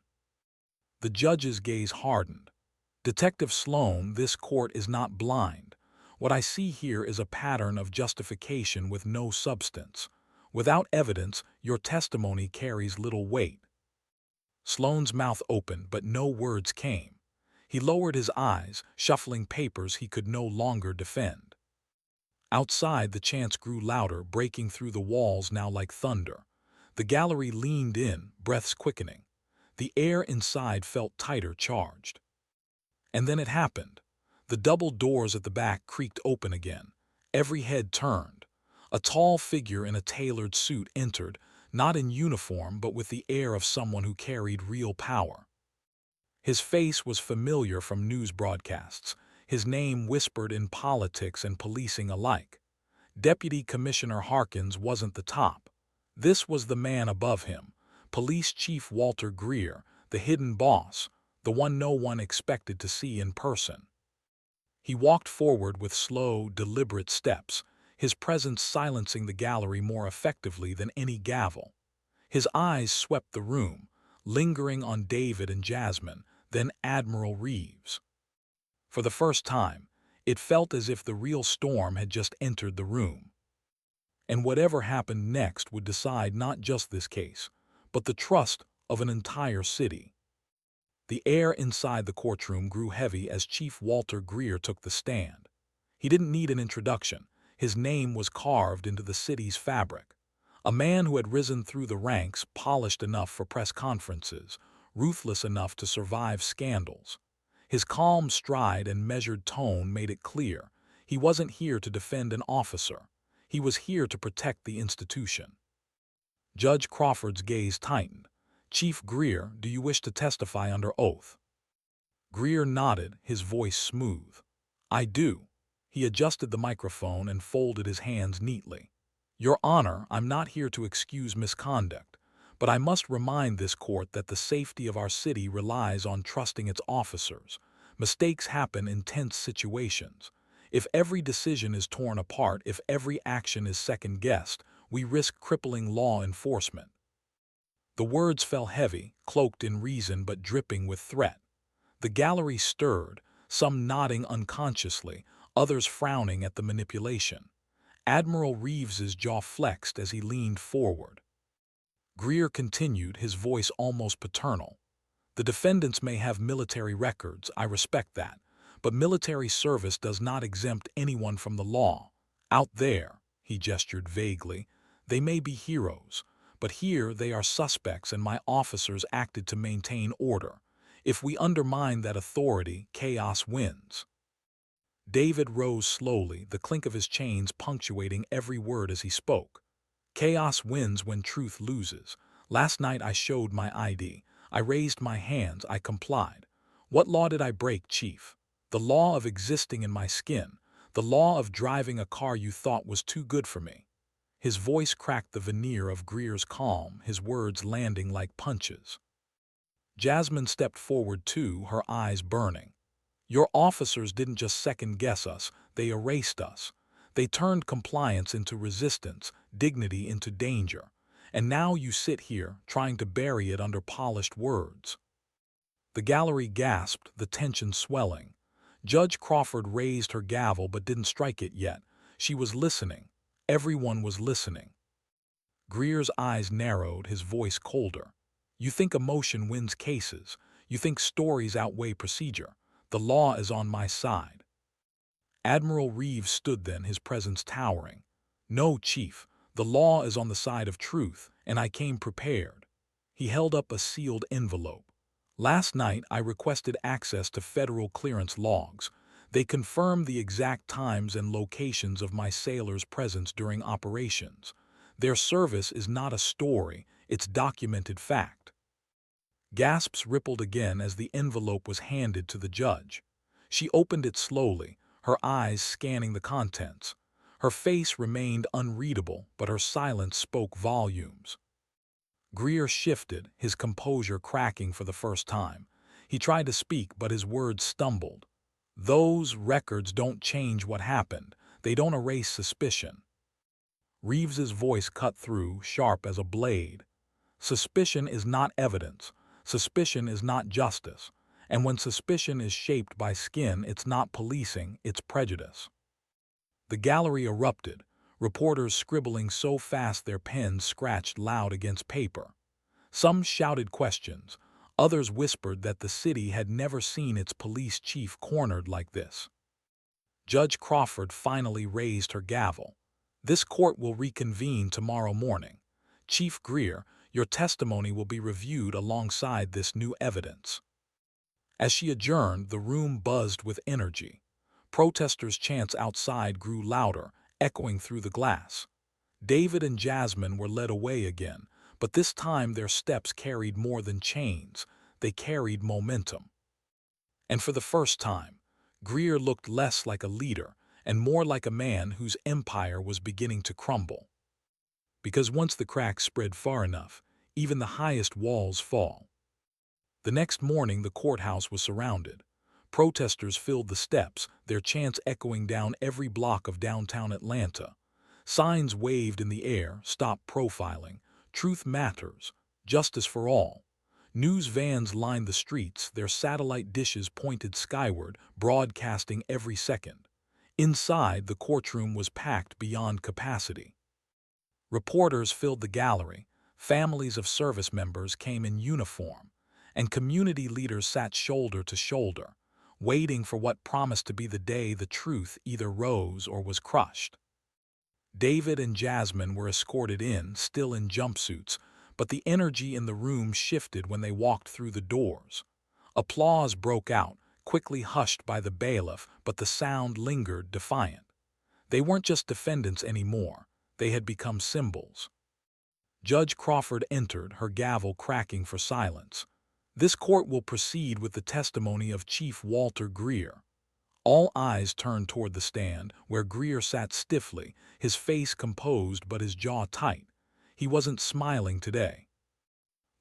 The judge's gaze hardened. "Detective Sloan, this court is not blind. What I see here is a pattern of justification with no substance. Without evidence, your testimony carries little weight." Sloan's mouth opened, but no words came. He lowered his eyes, shuffling papers he could no longer defend. Outside, the chants grew louder, breaking through the walls now like thunder. The gallery leaned in, breaths quickening. The air inside felt tighter, charged. And then it happened. The double doors at the back creaked open again. Every head turned. A tall figure in a tailored suit entered, not in uniform but with the air of someone who carried real power. His face was familiar from news broadcasts, his name whispered in politics and policing alike. Deputy Commissioner Harkins wasn't the top. This was the man above him, Police Chief Walter Greer, the hidden boss, the one no one expected to see in person. He walked forward with slow, deliberate steps, his presence silencing the gallery more effectively than any gavel. His eyes swept the room, lingering on David and Jasmine, then Admiral Reeves. For the first time, it felt as if the real storm had just entered the room. And whatever happened next would decide not just this case, but the trust of an entire city. The air inside the courtroom grew heavy as Chief Walter Greer took the stand. He didn't need an introduction. His name was carved into the city's fabric. A man who had risen through the ranks, polished enough for press conferences, ruthless enough to survive scandals. His calm stride and measured tone made it clear he wasn't here to defend an officer. He was here to protect the institution. Judge Crawford's gaze tightened. "Chief Greer, do you wish to testify under oath?" Greer nodded, his voice smooth. "I do." He adjusted the microphone and folded his hands neatly. "Your Honor, I'm not here to excuse misconduct, but I must remind this court that the safety of our city relies on trusting its officers. Mistakes happen in tense situations. If every decision is torn apart, if every action is second-guessed, we risk crippling law enforcement." The words fell heavy, cloaked in reason but dripping with threat. The gallery stirred, some nodding unconsciously, others frowning at the manipulation. Admiral Reeves's jaw flexed as he leaned forward. Greer continued, his voice almost paternal. The defendants may have military records, I respect that, but military service does not exempt anyone from the law. Out there, he gestured vaguely, they may be heroes, but here they are suspects and my officers acted to maintain order. If we undermine that authority, chaos wins. David rose slowly, the clink of his chains punctuating every word as he spoke. Chaos wins when truth loses. Last night I showed my ID. I raised my hands, I complied. What law did I break, Chief? The law of existing in my skin. The law of driving a car you thought was too good for me. His voice cracked the veneer of Greer's calm, his words landing like punches. Jasmine stepped forward too, her eyes burning. Your officers didn't just second-guess us, they erased us. They turned compliance into resistance, dignity into danger. And now you sit here, trying to bury it under polished words. The gallery gasped, the tension swelling. Judge Crawford raised her gavel but didn't strike it yet. She was listening. Everyone was listening. Greer's eyes narrowed, his voice colder. You think emotion wins cases. You think stories outweigh procedure. The law is on my side. Admiral Reeves stood then, his presence towering. No, Chief, the law is on the side of truth, and I came prepared. He held up a sealed envelope. Last night I requested access to federal clearance logs. They confirm the exact times and locations of my sailors' presence during operations. Their service is not a story, it's documented fact. Gasps rippled again as the envelope was handed to the judge. She opened it slowly, her eyes scanning the contents. Her face remained unreadable, but her silence spoke volumes. Greer shifted, his composure cracking for the first time. He tried to speak, but his words stumbled. Those records don't change what happened. They don't erase suspicion. Reeves's voice cut through, sharp as a blade. Suspicion is not evidence. Suspicion is not justice. And when suspicion is shaped by skin, it's not policing, it's prejudice. The gallery erupted, reporters scribbling so fast their pens scratched loud against paper. Some shouted questions, others whispered that the city had never seen its police chief cornered like this. Judge Crawford finally raised her gavel. This court will reconvene tomorrow morning. Chief Greer, your testimony will be reviewed alongside this new evidence. As she adjourned, the room buzzed with energy. Protesters' chants outside grew louder, echoing through the glass. David and Jasmine were led away again, but this time their steps carried more than chains. They carried momentum. And for the first time, Greer looked less like a leader and more like a man whose empire was beginning to crumble. Because once the cracks spread far enough, even the highest walls fall. The next morning, the courthouse was surrounded. Protesters filled the steps, their chants echoing down every block of downtown Atlanta. Signs waved in the air, "Stop profiling," "Truth matters," "Justice for all." News vans lined the streets, their satellite dishes pointed skyward, broadcasting every second. Inside, the courtroom was packed beyond capacity. Reporters filled the gallery, families of service members came in uniform, and community leaders sat shoulder to shoulder, waiting for what promised to be the day the truth either rose or was crushed. David and Jasmine were escorted in, still in jumpsuits, but the energy in the room shifted when they walked through the doors. Applause broke out, quickly hushed by the bailiff, but the sound lingered defiant. They weren't just defendants anymore. They had become symbols. Judge Crawford entered, her gavel cracking for silence. This court will proceed with the testimony of Chief Walter Greer. All eyes turned toward the stand, where Greer sat stiffly, his face composed but his jaw tight. He wasn't smiling today.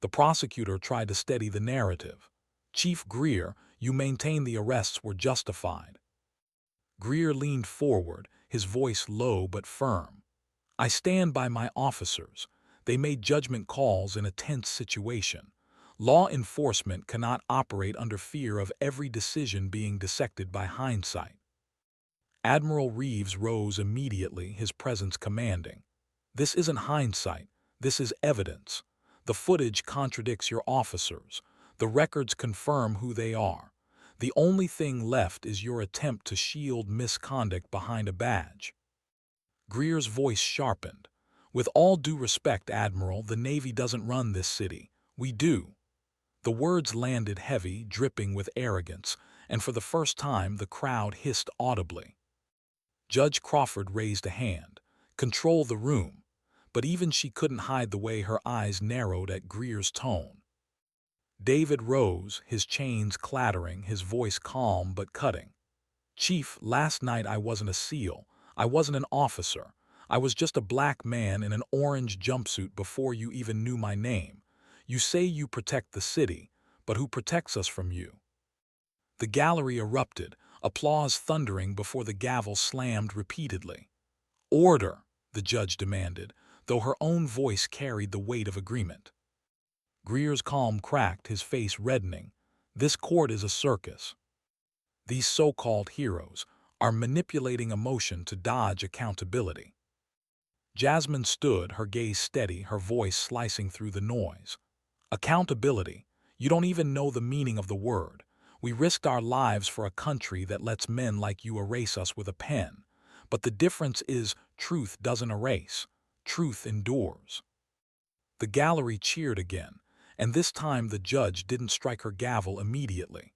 The prosecutor tried to steady the narrative. Chief Greer, you maintain the arrests were justified. Greer leaned forward, his voice low but firm. I stand by my officers. They made judgment calls in a tense situation. Law enforcement cannot operate under fear of every decision being dissected by hindsight. Admiral Reeves rose immediately, his presence commanding. This isn't hindsight. This is evidence. The footage contradicts your officers. The records confirm who they are. The only thing left is your attempt to shield misconduct behind a badge." Greer's voice sharpened. "With all due respect, Admiral, the Navy doesn't run this city. We do." The words landed heavy, dripping with arrogance, and for the first time the crowd hissed audibly. Judge Crawford raised a hand. "Control the room." But even she couldn't hide the way her eyes narrowed at Greer's tone. David rose, his chains clattering, his voice calm but cutting. "Chief, last night I wasn't a SEAL. I wasn't an officer. I was just a black man in an orange jumpsuit before you even knew my name. You say you protect the city, but who protects us from you?" The gallery erupted, applause thundering before the gavel slammed repeatedly. "Order," the judge demanded, though her own voice carried the weight of agreement. Greer's calm cracked, his face reddening. "This court is a circus. These so-called heroes are manipulating emotion to dodge accountability." Jasmine stood, her gaze steady, her voice slicing through the noise. "Accountability? You don't even know the meaning of the word. We risked our lives for a country that lets men like you erase us with a pen. But the difference is truth doesn't erase. Truth endures." The gallery cheered again, and this time the judge didn't strike her gavel immediately.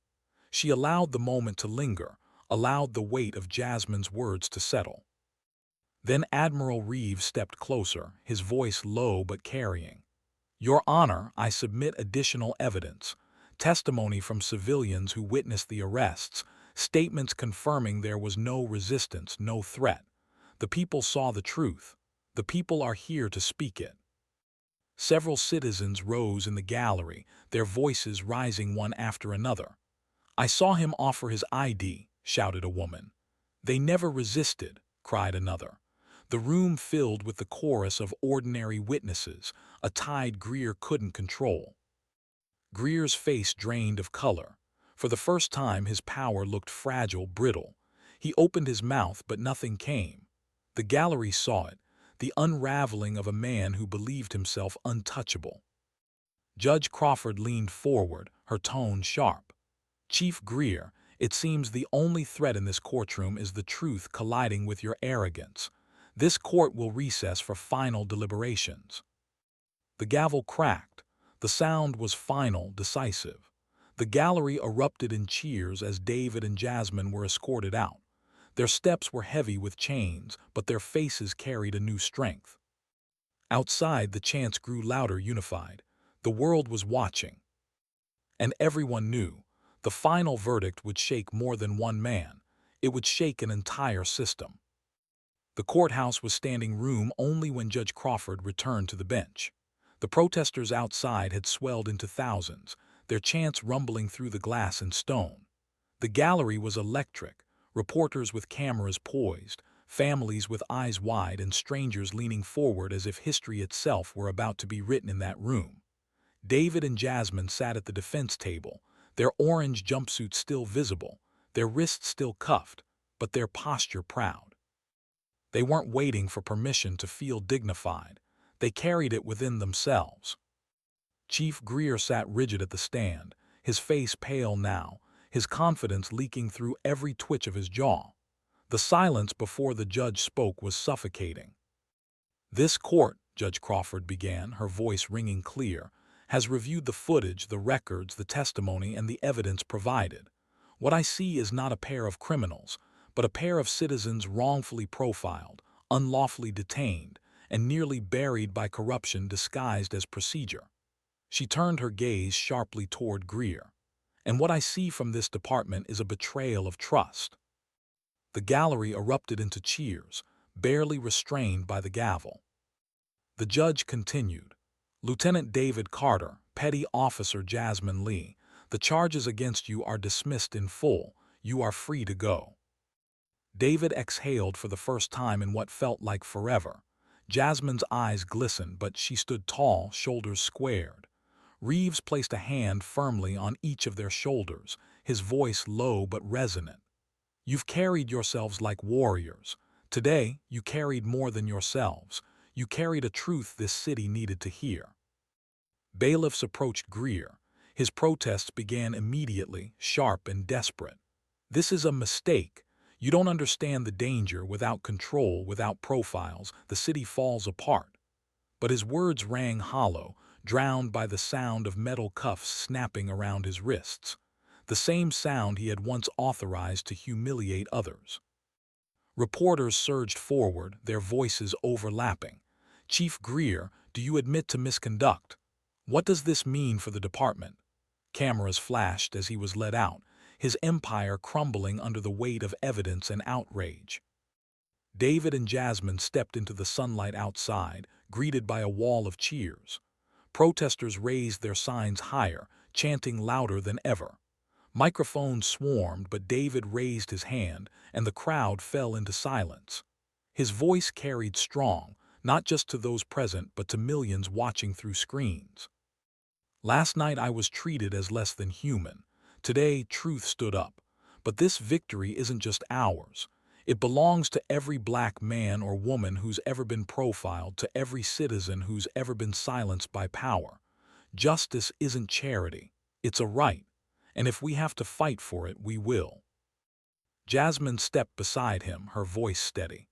She allowed the moment to linger, allowed the weight of Jasmine's words to settle. Then Admiral Reeves stepped closer, his voice low but carrying. "Your Honor, I submit additional evidence. Testimony from civilians who witnessed the arrests, statements confirming there was no resistance, no threat. The people saw the truth. The people are here to speak it." Several citizens rose in the gallery, their voices rising one after another. "I saw him offer his ID," shouted a woman. "They never resisted," cried another. The room filled with the chorus of ordinary witnesses, a tide Greer couldn't control. Greer's face drained of color. For the first time his power looked fragile, brittle. He opened his mouth, but nothing came. The gallery saw it, the unraveling of a man who believed himself untouchable. Judge Crawford leaned forward, her tone sharp. "Chief Greer, it seems the only threat in this courtroom is the truth colliding with your arrogance. This court will recess for final deliberations." The gavel cracked. The sound was final, decisive. The gallery erupted in cheers as David and Jasmine were escorted out. Their steps were heavy with chains, but their faces carried a new strength. Outside, the chants grew louder, unified. The world was watching. And everyone knew. The final verdict would shake more than one man. It would shake an entire system. The courthouse was standing room only when Judge Crawford returned to the bench. The protesters outside had swelled into thousands, their chants rumbling through the glass and stone. The gallery was electric, reporters with cameras poised, families with eyes wide, and strangers leaning forward as if history itself were about to be written in that room. David and Jasmine sat at the defense table, their orange jumpsuits still visible, their wrists still cuffed, but their posture proud. They weren't waiting for permission to feel dignified. They carried it within themselves. Chief Greer sat rigid at the stand, his face pale now, his confidence leaking through every twitch of his jaw. The silence before the judge spoke was suffocating. "This court," Judge Crawford began, her voice ringing clear, "has reviewed the footage, the records, the testimony, and the evidence provided. What I see is not a pair of criminals, but a pair of citizens wrongfully profiled, unlawfully detained, and nearly buried by corruption disguised as procedure." She turned her gaze sharply toward Greer. "And what I see from this department is a betrayal of trust." The gallery erupted into cheers, barely restrained by the gavel. The judge continued. "Lieutenant David Carter, Petty Officer Jasmine Lee, the charges against you are dismissed in full. You are free to go." David exhaled for the first time in what felt like forever. Jasmine's eyes glistened, but she stood tall, shoulders squared. Reeves placed a hand firmly on each of their shoulders, his voice low but resonant. "You've carried yourselves like warriors. Today, you carried more than yourselves. You carried a truth this city needed to hear." Bailiffs approached Greer. His protests began immediately, sharp and desperate. "This is a mistake. You don't understand the danger. Without control, without profiles, the city falls apart." But his words rang hollow, drowned by the sound of metal cuffs snapping around his wrists, the same sound he had once authorized to humiliate others. Reporters surged forward, their voices overlapping. "Chief Greer, do you admit to misconduct? What does this mean for the department?" Cameras flashed as he was let out, his empire crumbling under the weight of evidence and outrage. David and Jasmine stepped into the sunlight outside, greeted by a wall of cheers. Protesters raised their signs higher, chanting louder than ever. Microphones swarmed, but David raised his hand, and the crowd fell into silence. His voice carried strong, not just to those present but to millions watching through screens. "Last night I was treated as less than human. Today, truth stood up. But this victory isn't just ours. It belongs to every black man or woman who's ever been profiled, to every citizen who's ever been silenced by power. Justice isn't charity. It's a right. And if we have to fight for it, we will." Jasmine stepped beside him, her voice steady.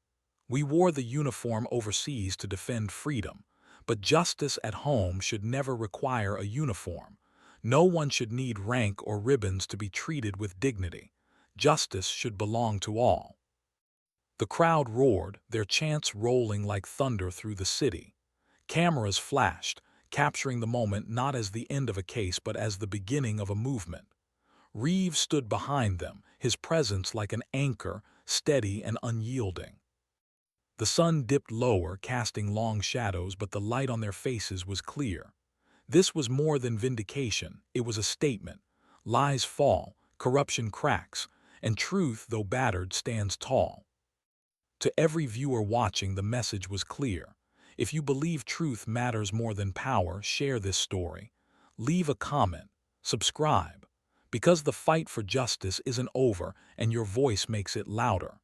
"We wore the uniform overseas to defend freedom. But justice at home should never require a uniform. No one should need rank or ribbons to be treated with dignity. Justice should belong to all." The crowd roared, their chants rolling like thunder through the city. Cameras flashed, capturing the moment not as the end of a case but as the beginning of a movement. Reeves stood behind them, his presence like an anchor, steady and unyielding. The sun dipped lower, casting long shadows, but the light on their faces was clear. This was more than vindication, it was a statement. Lies fall, corruption cracks, and truth, though battered, stands tall. To every viewer watching, the message was clear. If you believe truth matters more than power, share this story. Leave a comment. Subscribe. Because the fight for justice isn't over, and your voice makes it louder.